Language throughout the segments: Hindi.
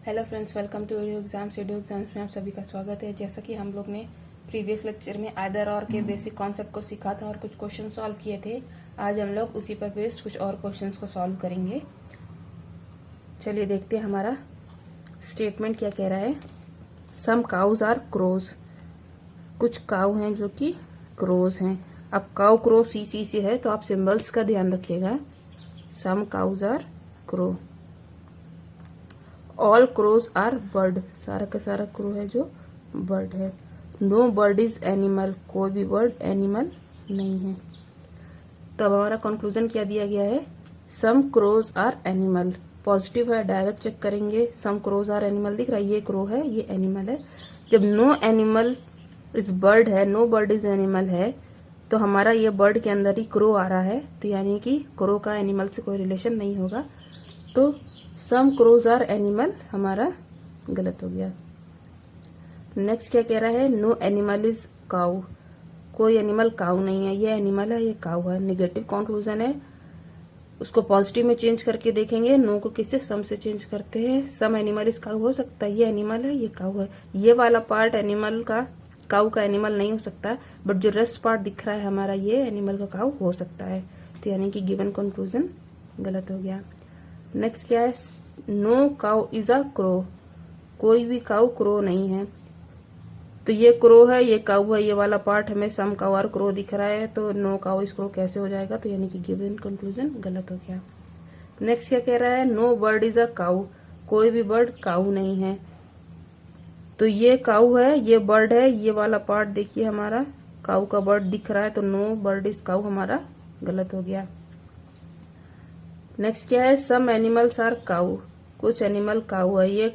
Hello friends, welcome to audio exams में आप सभी का स्वागत है। जैसा कि हम लोग ने प्रीवियस लेक्चर में आइदर और के बेसिक कॉन्सेप्ट को सीखा था और कुछ क्वेश्चन सॉल्व किए थे, आज हम लोग उसी पर बेस्ड कुछ और क्वेश्चंस को सॉल्व करेंगे। चलिए देखते हैं हमारा स्टेटमेंट क्या कह रहा है। सम काउज आर क्रोज, कुछ काउ हैं जो कि क्रोज हैं। अब काउ क्रो सी से है तो आप सिंबल्स का ध्यान रखिएगा। Some cows are crow, all crows are bird, सारा का सारा क्रो है जो बर्ड है। नो बर्ड इज एनिमल, कोई भी बर्ड एनिमल नहीं है। तो अब हमारा कंक्लूजन क्या दिया गया है, सम क्रोज आर एनिमल। पॉजिटिव है, डायरेक्ट चेक करेंगे। सम क्रोज आर एनिमल दिख रहा है, ये क्रो है, ये एनिमल है। जब नो एनिमल इज बर्ड है, नो बर्ड इज एनिमल है, तो हमारा ये बर्ड के अंदर ही क्रो आ रहा है, तो यानी कि क्रो का एनिमल से कोई रिलेशन नहीं होगा। तो सम क्रोज आर एनिमल हमारा गलत हो गया। नेक्स्ट क्या कह रहा है, नो एनिमल इज काउ, कोई एनिमल काउ नहीं है, ये एनिमल है, ये काउ है। निगेटिव कंक्लूजन है, उसको पॉजिटिव में चेंज करके देखेंगे। नो को किससे, सम से चेंज करते हैं। सम एनिमल इज काउ हो सकता है, ये एनिमल है, ये काउ है। ये वाला पार्ट एनिमल का, काउ का एनिमल नहीं हो सकता, बट जो रेस्ट पार्ट दिख रहा है हमारा, ये एनिमल का काउ हो सकता है। तो यानी कि गिवन कंक्लूजन गलत हो गया। नेक्स्ट क्या है, no cow is a crow, कोई भी काउ क्रो नहीं है। तो ये क्रो है, ये काउ है, ये वाला पार्ट हमें सम काउ और क्रो दिख रहा है, तो नो काउ इज क्रो कैसे हो जाएगा। तो यानी कि गिवन कंक्लूजन गलत हो गया। नेक्स्ट क्या कह रहा है, no bird is a cow, कोई भी बर्ड काउ नहीं है। तो ये काउ है, ये बर्ड है, ये वाला पार्ट देखिए हमारा काउ का बर्ड दिख रहा है, तो नो बर्ड इज काउ हमारा गलत हो गया। नेक्स्ट क्या है, सम एनिमल्स आर काउ, कुछ एनिमल काउ है, ये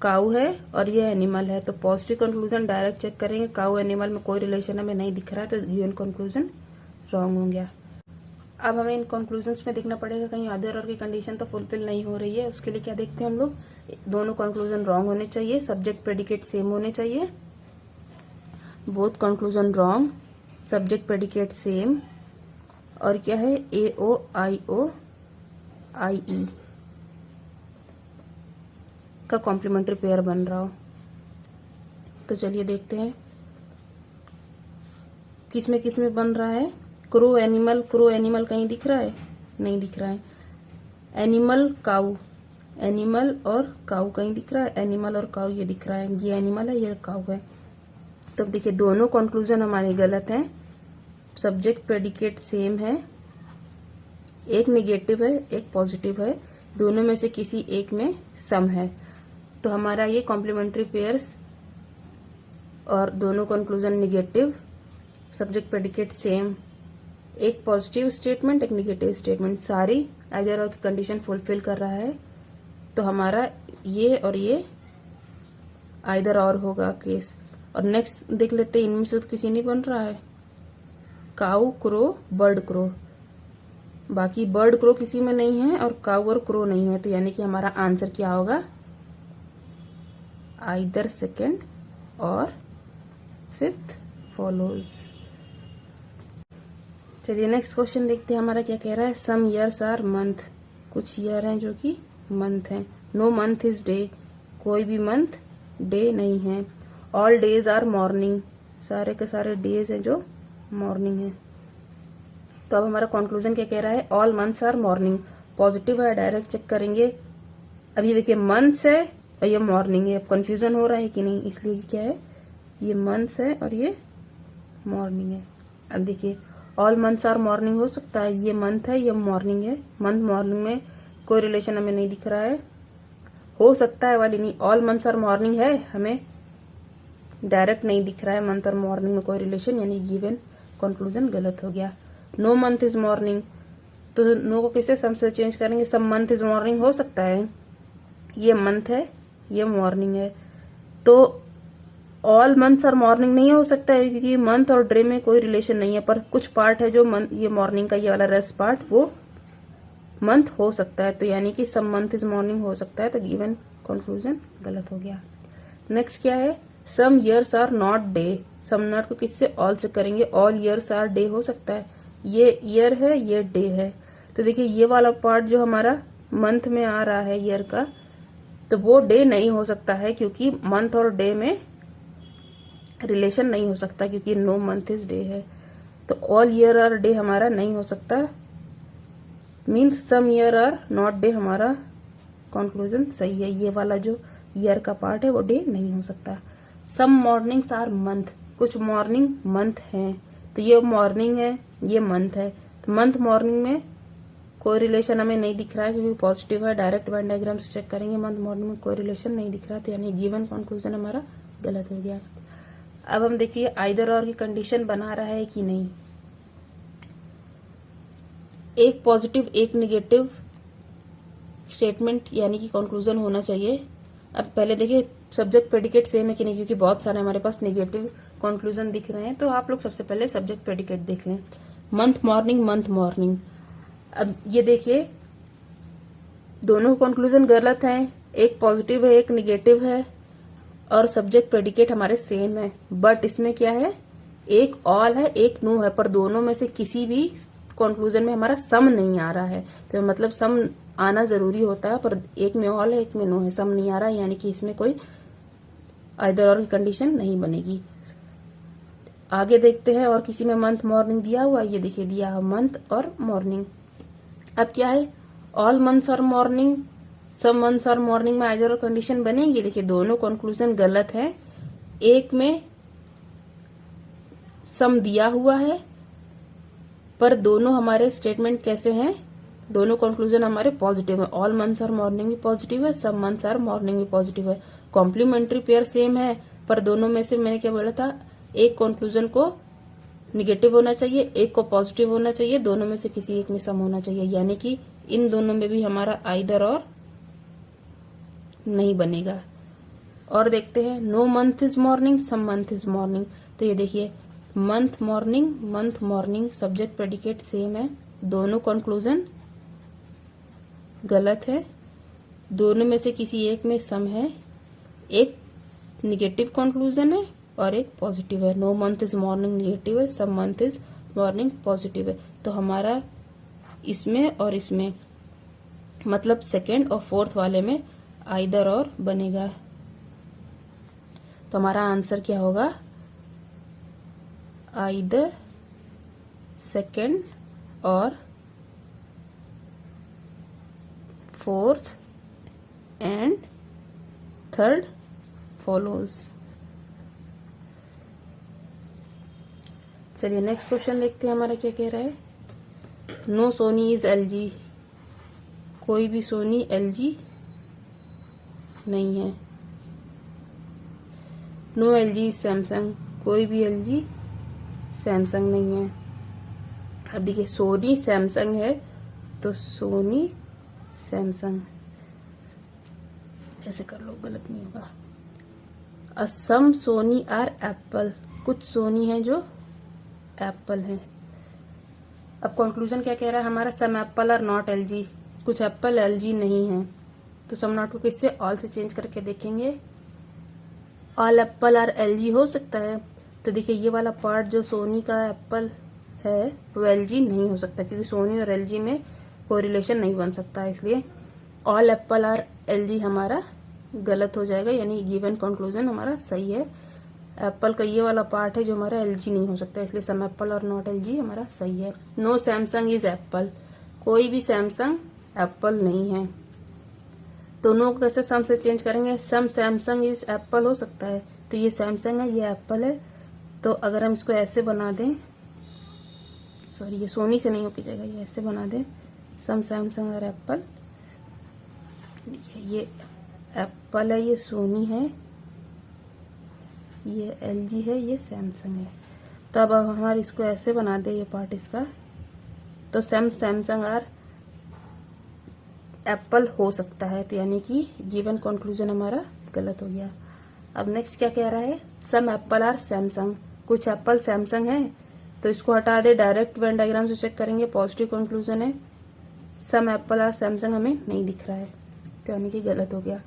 काउ है और ये एनिमल है। तो पॉजिटिव कंक्लूजन डायरेक्ट चेक करेंगे, काउ एनिमल में कोई रिलेशन हमें नहीं दिख रहा है, तो गिवन कंक्लूजन रॉन्ग हो गया। अब हमें इन कंक्लूजन्स में देखना पड़ेगा कहीं अदर और की कंडीशन तो फुलफिल नहीं हो रही है। उसके लिए क्या देखते हैं हम लोग, दोनों कंक्लूजन रॉन्ग होने चाहिए, सब्जेक्ट प्रेडिकेट सेम होने चाहिए। Both conclusion wrong, subject predicate same, और क्या है, AOIO IE का कॉम्प्लीमेंट्री पेयर बन रहा हो। तो चलिए देखते हैं किसमें किसमें बन रहा है। क्रो एनिमल, क्रो एनिमल कहीं दिख रहा है, नहीं दिख रहा है। एनिमल काउ, एनिमल और काउ कहीं दिख रहा है, एनिमल और काउ ये दिख रहा है, ये एनिमल है, ये काउ है। तो देखिए दोनों कंक्लूजन हमारे गलत हैं। सब्जेक्ट प्रेडिकेट सेम है, एक निगेटिव है, एक पॉजिटिव है, दोनों में से किसी एक में सम है। तो हमारा ये कॉम्प्लीमेंट्री पेयर्स और दोनों conclusion negative, subject predicate same, एक पॉजिटिव स्टेटमेंट, एक निगेटिव स्टेटमेंट, सारी आइदर और की कंडीशन फुलफिल कर रहा है। तो हमारा ये और ये आइदर और होगा केस। और नेक्स्ट देख लेते हैं, इनमें से तो किसी नहीं बन रहा है, काउ क्रो बर्ड क्रो, बाकी बर्ड क्रो किसी में नहीं है और काउ और क्रो नहीं है। तो यानी कि हमारा आंसर क्या होगा, आइदर सेकेंड और फिफ्थ फॉलोज। चलिए नेक्स्ट क्वेश्चन देखते हैं हमारा क्या कह रहा है। सम ईयर्स आर मंथ, कुछ ईयर हैं जो कि मंथ हैं। नो मंथ इज डे, कोई भी मंथ डे नहीं है। ऑल डेज आर मॉर्निंग, सारे के सारे डेज हैं जो मॉर्निंग है। तो अब हमारा कंक्लूजन क्या कह रहा है, all months are morning. Positive है, डायरेक्ट चेक करेंगे। अब ये देखिए मंथ्स है और ये मॉर्निंग है, अब कंफ्यूजन हो रहा है कि नहीं, इसलिए क्या है, ये मंथ्स है और ये मॉर्निंग है। अब देखिए ऑल मंथ्स आर मॉर्निंग हो सकता है, ये मंथ है, ये मॉर्निंग है। मंथ मॉर्निंग में कोई रिलेशन हमें नहीं दिख रहा है, हो सकता है वाली नहीं, ऑल मंथ्स आर मॉर्निंग है, हमें डायरेक्ट नहीं दिख रहा है मंथ और मॉर्निंग में कोई रिलेशन, यानी गिवन कंक्लूजन गलत हो गया। नो मंथ इज मॉर्निंग, तो नो को किससे, सम से चेंज करेंगे। सम मंथ इज मॉर्निंग हो सकता है, ये मंथ है, ये मॉर्निंग है। तो ऑल मंथ्स और मॉर्निंग नहीं हो सकता है, क्योंकि मंथ और डे में कोई रिलेशन नहीं है, पर कुछ पार्ट है जो मंथ, ये मॉर्निंग का ये वाला रेस्ट पार्ट, वो मंथ हो सकता है। तो यानी कि सम मंथ इज मॉर्निंग हो सकता है, तो गिवन कंक्लूजन गलत हो गया। नेक्स्ट क्या है, some years are not day, some not को किससे, ऑल से करेंगे। ऑल ईयर्स आर डे हो सकता है, ये ईयर है, ये डे है। तो देखिए ये वाला पार्ट जो हमारा मंथ में आ रहा है ईयर का, तो वो डे नहीं हो सकता है, क्योंकि मंथ और डे में रिलेशन नहीं हो सकता, क्योंकि नो मंथ इज डे है। तो ऑल ईयर और डे हमारा नहीं हो सकता, मीन्स सम ईयर और नॉट डे हमारा कंक्लूजन सही है। ये वाला जो ईयर का पार्ट है वो डे नहीं हो सकता। सम मॉर्निंग्स आर मंथ, कुछ मॉर्निंग मंथ हैं, तो ये मॉर्निंग है, ये मंथ है। तो मंथ मॉर्निंग में कोई रिलेशन हमें नहीं दिख रहा है, क्योंकि पॉजिटिव है। डायरेक्ट वेन डायग्राम से चेक करेंगे, मंथ मॉर्निंग में कोई रिलेशन नहीं दिख रहा, तो यानी गिवन कंक्लूजन हमारा गलत हो गया। अब हम देखिए आइदर और की कंडीशन बना रहा है कि नहीं। एक पॉजिटिव एक निगेटिव स्टेटमेंट यानी कि कंक्लूजन होना चाहिए। अब पहले देखिए सब्जेक्ट प्रेडिकेट सेम है कि नहीं, क्योंकि बहुत सारे हमारे पास निगेटिव कंक्लूजन दिख रहे हैं। तो आप लोग सबसे पहले सब्जेक्ट प्रेडिकेट देख लें। Month morning, month morning. अब ये देखिए दोनों कंक्लूजन गलत हैं, एक पॉजिटिव है एक निगेटिव है, और सब्जेक्ट प्रेडिकेट हमारे सेम है। बट इसमें क्या है, एक ऑल है एक नो है, पर दोनों में से किसी भी कंक्लूजन में हमारा सम नहीं आ रहा है। तो मतलब सम आना जरूरी होता है, पर एक में ऑल है एक में नो है, सम नहीं आ रहा है, यानी कि इसमें कोई आइदर और की कंडीशन नहीं बनेगी। आगे देखते हैं, और किसी में मंथ मॉर्निंग दिया हुआ, ये देखिए दिया है मंथ और मॉर्निंग। अब क्या है, ऑल मंथ्स और मॉर्निंग, सब मंथ्स और मॉर्निंग में आइदर और कंडीशन बनेगी। देखिए दोनों कंक्लूजन गलत है, एक में सम दिया हुआ है, पर दोनों हमारे स्टेटमेंट कैसे हैं, दोनों कंक्लूजन हमारे पॉजिटिव है। ऑल मंथ्स और मॉर्निंग भी पॉजिटिव है, सब मंथ्स और मॉर्निंग भी पॉजिटिव है। कॉम्प्लीमेंट्री पेयर सेम है, पर दोनों में से मैंने क्या बोला था, एक कंक्लूजन को निगेटिव होना चाहिए, एक को पॉजिटिव होना चाहिए, दोनों में से किसी एक में सम होना चाहिए, यानी कि इन दोनों में भी हमारा आइदर और नहीं बनेगा। और देखते हैं, no month is morning, some month is morning. तो ये देखिए month morning subject predicate same है, दोनों कंक्लूजन गलत है, दोनों में से किसी एक में सम है, एक निगेटिव कंक्लूजन है और एक पॉजिटिव है। No month is morning negative है, some month is morning positive है। तो हमारा इसमें और इसमें मतलब सेकेंड और फोर्थ वाले में आइदर और बनेगा। तो हमारा आंसर क्या होगा, आइदर, सेकेंड और फोर्थ एंड थर्ड फॉलोज। चलिए नेक्स्ट क्वेश्चन देखते हैं हमारा क्या कह रहा है। नो सोनी इज एलजी, कोई भी सोनी एलजी नहीं है। नो एलजी इज सैमसंग, कोई भी एलजी सैमसंग नहीं है। अब देखिए सोनी सैमसंग है, तो सोनी सैमसंग ऐसे कर लो, गलत नहीं होगा। सम सोनी आर एप्पल, कुछ सोनी है जो एप्पल है। अब कंक्लूजन क्या कह रहा है हमारा, सम एप्पल आर नॉट एलजी, कुछ एप्पल एलजी नहीं है। तो सम नॉट को किससे, ऑल से चेंज करके देखेंगे। ऑल एप्पल आर एलजी हो सकता है, तो देखिए ये वाला पार्ट जो सोनी का एप्पल है वो एलजी नहीं हो सकता, क्योंकि सोनी और एलजी में कोई रिलेशन नहीं बन सकता, इसलिए ऑल एप्पल आर एलजी हमारा गलत हो जाएगा, यानी गिवन कंक्लूजन हमारा सही है। एप्पल का ये वाला पार्ट है जो हमारा एलजी नहीं हो सकता, इसलिए सम एप्पल और नॉट एलजी हमारा सही है। नो सैमसंग इज एप्पल, कोई भी सैमसंग एप्पल नहीं है। दोनों को कैसे सम से चेंज करेंगे, सम सैमसंग इज एप्पल हो सकता है, तो ये सैमसंग है ये एप्पल है। तो अगर हम इसको ऐसे बना दें, सॉरी ये सोनी से नहीं होके जाएगा, ये ऐसे बना दें, सम सैमसंग और एप्पल। ये एप्पल है, ये सोनी है, ये एलजी है, ये सैमसंग है। तो अब हमारे इसको ऐसे बना दे ये पार्ट इसका, तो सैमसंग और एप्पल हो सकता है, तो यानी कि गिवन कंक्लूजन हमारा गलत हो गया। अब नेक्स्ट क्या कह रहा है, सम एप्पल आर सैमसंग, कुछ एप्पल सैमसंग है, तो इसको हटा दे, डायरेक्ट वेन डायग्राम से चेक करेंगे, पॉजिटिव कंक्लूजन है। सम एप्पल आर सैमसंग हमें नहीं दिख रहा है, तो यानी कि गलत हो गया।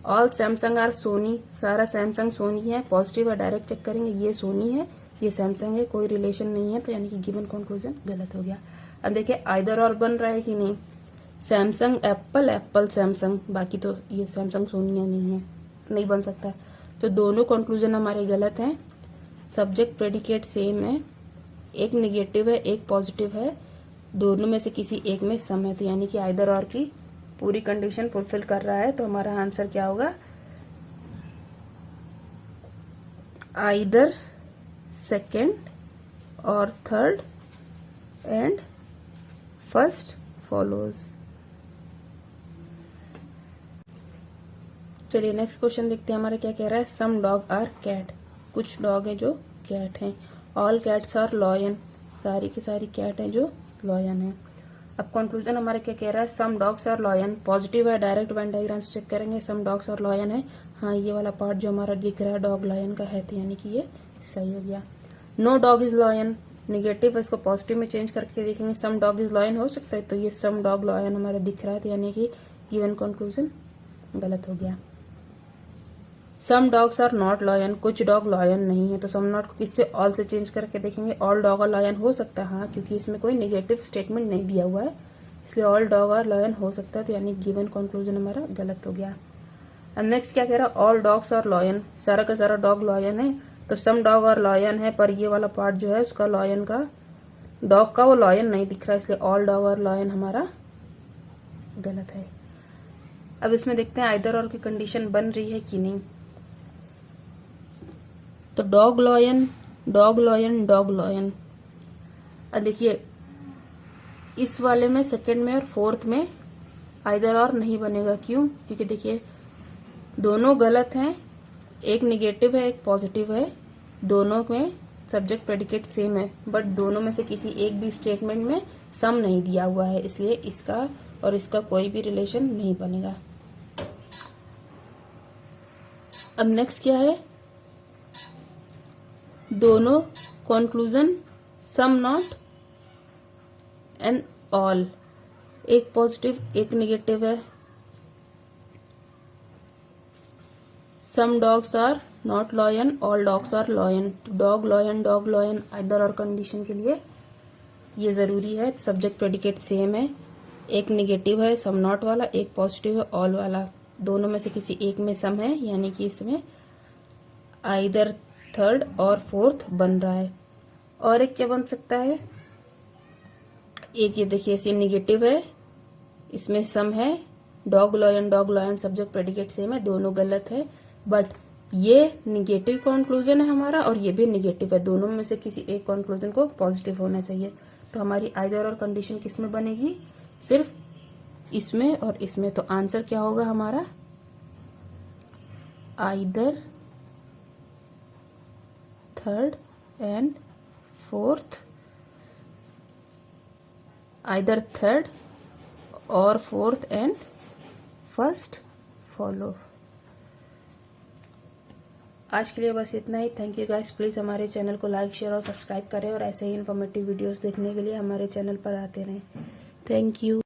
ऑल सैमसंग आर सोनी, सारा सैमसंग सोनी है, पॉजिटिव है, डायरेक्ट चेक करेंगे, ये सोनी है ये सैमसंग है, कोई रिलेशन नहीं है, तो यानी कि गिवन कंक्लूजन गलत हो गया। अब देखिए आइदर और बन रहा है कि नहीं। सैमसंग एप्पल, एप्पल सैमसंग, बाकी तो ये सैमसंग सोनिया नहीं है, नहीं बन सकता। तो दोनों कंक्लूजन हमारे गलत हैं। सब्जेक्ट प्रेडिकेट सेम है, एक निगेटिव है एक पॉजिटिव है, दोनों में से किसी एक में सम है, तो यानी कि आइदर और की पूरी कंडीशन फुलफिल कर रहा है। तो हमारा आंसर क्या होगा, आइदर सेकेंड और थर्ड एंड फर्स्ट फॉलोज। चलिए नेक्स्ट क्वेश्चन देखते हैं हमारा क्या कह रहा है। सम डॉग आर कैट, कुछ डॉग है जो कैट हैं। ऑल कैट्स आर लॉयन, सारी की सारी कैट है जो लॉयन है। अब कंक्लूजन हमारा क्या कह रहा है, some dogs are lion, positive है, डायरेक्ट वेन डायग्राम से चेक करेंगे, सम डॉग्स आर लॉयन है। हाँ ये वाला पार्ट जो हमारा दिख रहा है डॉग लॉयन का है, तो यानी कि ये सही हो गया। No dog is lion, negative है, इसको पॉजिटिव में चेंज करके देखेंगे, सम डॉग इज लॉयन हो सकता है, तो ये सम डॉग लॉयन हमारा दिख रहा है, तो यानी कि गिवन कंक्लूजन गलत हो गया। Some dogs are not lion, कुछ डॉग लॉयन नहीं है, तो सम नॉट को किससे ऑल से चेंज करके देखेंगे, ऑल डॉग और लॉयन हो सकता है। हाँ क्योंकि इसमें कोई नेगेटिव स्टेटमेंट नहीं दिया हुआ है, इसलिए ऑल डॉग और लॉयन हो सकता है, तो यानी गिवन कंक्लूजन हमारा गलत हो गया। अब नेक्स्ट क्या कह रहा है, ऑल डॉग्स और लॉयन, सारा का सारा डॉग लॉयन है, तो सम डॉग और लॉयन है, पर ये वाला पार्ट जो है उसका लॉयन का, डॉग का वो लॉयन नहीं दिख रहा है, इसलिए ऑल डॉग और लॉयन हमारा गलत है। अब इसमें देखते हैं आइदर और की कंडीशन बन रही है कि नहीं। तो dog lion, dog lion, dog lion. अब देखिए इस वाले में सेकंड में और फोर्थ में आइदर और नहीं बनेगा, क्यों, क्योंकि देखिए दोनों गलत हैं, एक निगेटिव है एक पॉजिटिव है, दोनों में सब्जेक्ट प्रेडिकेट सेम है, बट दोनों में से किसी एक भी स्टेटमेंट में सम नहीं दिया हुआ है, इसलिए इसका और इसका कोई भी रिलेशन नहीं बनेगा। अब नेक्स्ट क्या है, दोनों conclusion some not and all, एक पॉजिटिव एक निगेटिव है। Some dogs are not lion, all dogs are lion, dog lion either or condition के लिए ये जरूरी है, सब्जेक्ट प्रेडिकेट सेम है, एक निगेटिव है सम नॉट वाला, एक पॉजिटिव है ऑल वाला, दोनों में से किसी एक में सम है, यानी कि इसमें आइदर थर्ड और फोर्थ बन रहा है। और एक क्या बन सकता है, एक ये देखिए ऐसे निगेटिव है, इसमें सम है, dog lion subject predicate same है, दोनों गलत है, बट ये निगेटिव कंक्लूजन है हमारा और ये भी निगेटिव है, दोनों में से किसी एक कंक्लूजन को पॉजिटिव होना चाहिए। तो हमारी आइदर और कंडीशन किस में बनेगी, सिर्फ इसमें और इसमें। तो आंसर क्या होगा हमारा, either third and fourth, either third और फोर्थ एंड फर्स्ट फॉलो। आज के लिए बस इतना ही। थैंक यू गाइस, प्लीज हमारे चैनल को लाइक शेयर और सब्सक्राइब करें और ऐसे ही इन्फॉर्मेटिव वीडियोस देखने के लिए हमारे चैनल पर आते रहें। Thank you.